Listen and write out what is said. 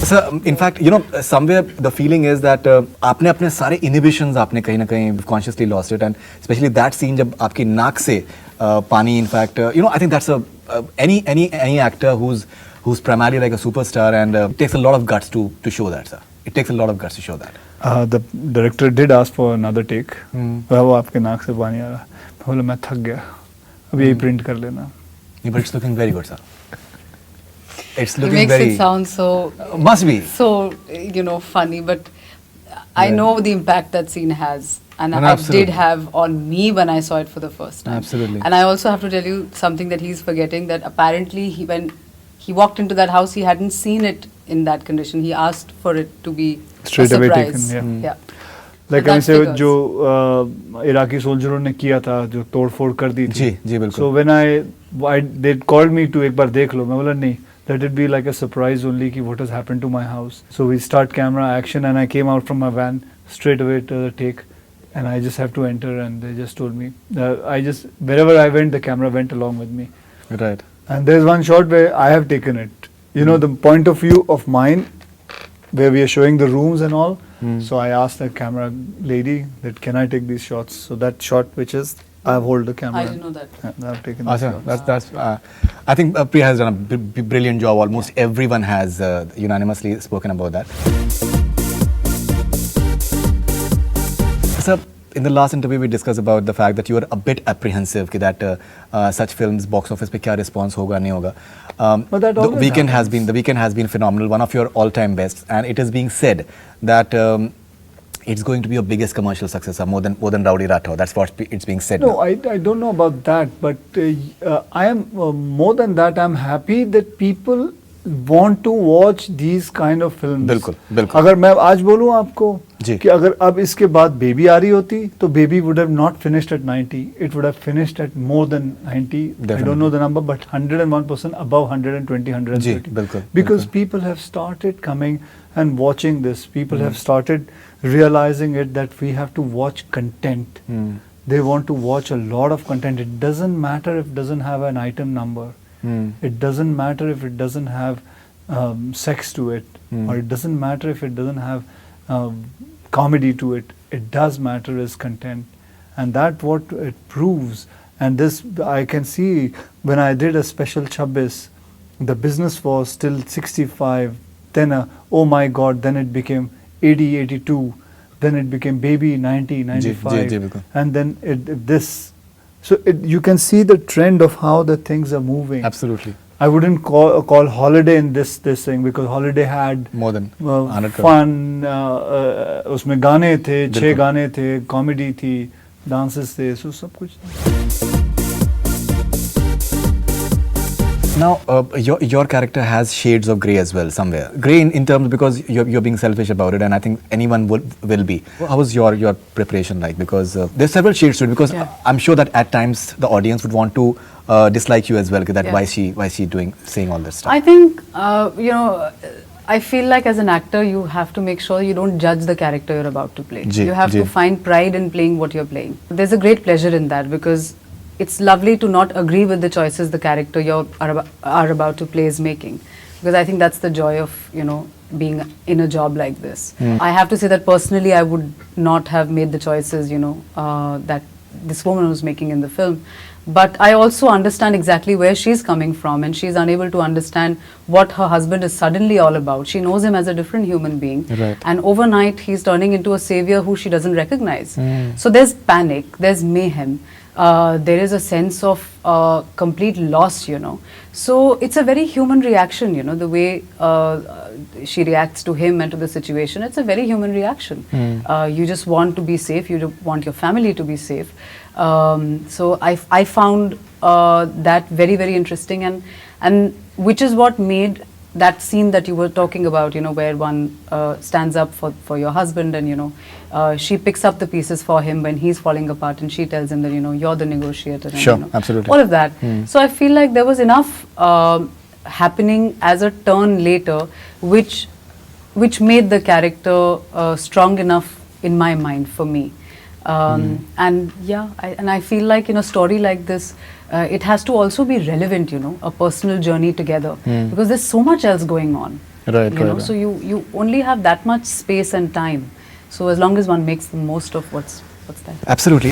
So, in fact, you know, somewhere the feeling is that आपने अपने सारे inhibitions आपने कहीं ना कहीं consciously lost it, and especially that scene जब आपकी नाक से पानी, in fact, you know, I think that's any actor who's primarily like a superstar, and it takes a lot of guts to show that, sir. It takes a lot of guts to show that. The director did ask for another take. वो आपके नाक से पानी आ रहा, बोला मैं थक गया, अब यही print कर लेना. Yeah, but it's looking very good, sir. It's It looking makes very. it sound so. Must be. So, you know, funny, but I know the impact that scene has, and No, I absolutely. did have on me when I saw it for the first time. Absolutely. And I also have to tell you something that he's forgetting, that apparently when he walked into that house, he hadn't seen it in that condition. He asked for it to be Straight a away surprise. taken, yeah. Yeah. Like So I that say, figures. जो इराकी सोल्जरों ने किया था, जो तोड़फोड़ कर दी थी. जी, जी, बिल्कुल. So when they called me to एक बार देख लो, मैं बोला नहीं. Let it be like a surprise only कि what has happened to my house. So we start camera action, and I came out from my van straight away to the take, and I just have to enter, and they just told me. Wherever I went, the camera went along with me. Right. And there's one shot where I have taken it. You know, the point of view of mine, where we are showing the rooms and all. So I asked the camera lady that can I take these shots. So that shot, which is I hold the camera. I didn't know that. Yeah, I've taken these Awesome. shots. That's. I think Priya has done a brilliant job. Almost everyone has unanimously spoken about that. Sir, in the last interview, we discussed about the fact that you were a bit apprehensive that such films box office पे क्या response होगा नहीं होगा. But that the always weekend happens. the weekend has been phenomenal, one of your all-time bests, and it is being said that it's going to be your biggest commercial success, more than Rowdy Rathore. That's what it's being said. No, now. I don't know about that, but I am more than that. I'm happy that people want to watch these kind of films. बिल्कुल, बिल्कुल. अगर मैं आज बोलूँ आपको जी. कि अगर अब इसके बाद बेबी आ रही होती तो baby would have not finished at 90. It would have finished at more than 90. I don't know the number, but 101% above 120, 130. जी, बिल्कुल, Because बिल्कुल. people have started coming and watching this. People have started realizing it that we have to watch content. They want to watch a lot of content. It doesn't matter if it doesn't have an item number. It doesn't matter if it doesn't have sex to it, or it doesn't matter if it doesn't have comedy to it. It does matter is content, and that what it proves. And this I can see when I did a special Chabbis, the business was still 65. Then oh my God, then it became 80, 82. Then it became baby 90, 95, जी, बिल्कुल. and then this. So you can see the trend of how the things are moving. Absolutely. I wouldn't call Holiday in this thing because Holiday had More than 100 crore. fun. उसमें गाने थे, 6 बिल्कुल. गाने थे, comedy थी, dances थे, so सब कुछ. Now, your character has shades of grey as well somewhere. Grey in terms because you're being selfish about it, and I think anyone will be. How was your preparation like? Because there's several shades to it. Because Yeah. I'm sure that at times the audience would want to dislike you as well. That Yeah. why is she saying all this stuff? I think, you know, I feel like as an actor, you have to make sure you don't judge the character you're about to play. Ji, You have ji. to find pride in playing what you're playing. There's a great pleasure in that because it's lovely to not agree with the choices the character you are about to play is making. Because I think that's the joy of, you know, being in a job like this. I have to say that personally, I would not have made the choices, you know, that this woman was making in the film. But I also understand exactly where she's coming from, and she's unable to understand what her husband is suddenly all about. She knows him as a different human being. Right. And overnight, he's turning into a savior who she doesn't recognize. So there's panic, there's mayhem. There is a sense of complete loss, you know. So it's a very human reaction, you know, the way she reacts to him and to the situation. It's a very human reaction. You just want to be safe. You want your family to be safe. So I found that very, very interesting, and which is what made that scene that you were talking about, you know, where one stands up for your husband, and, you know, she picks up the pieces for him when he's falling apart, and she tells him that, you know, you're the negotiator. And, Sure, you know, absolutely. all of that. So I feel like there was enough happening as a turn later, which made the character strong enough in my mind for me. And yeah, I feel like in a story like this, it has to also be relevant, you know, a personal journey together, because there's so much else going on. Right, you know, right. so you only have that much space and time. So as long as one makes the most of what's there. Absolutely.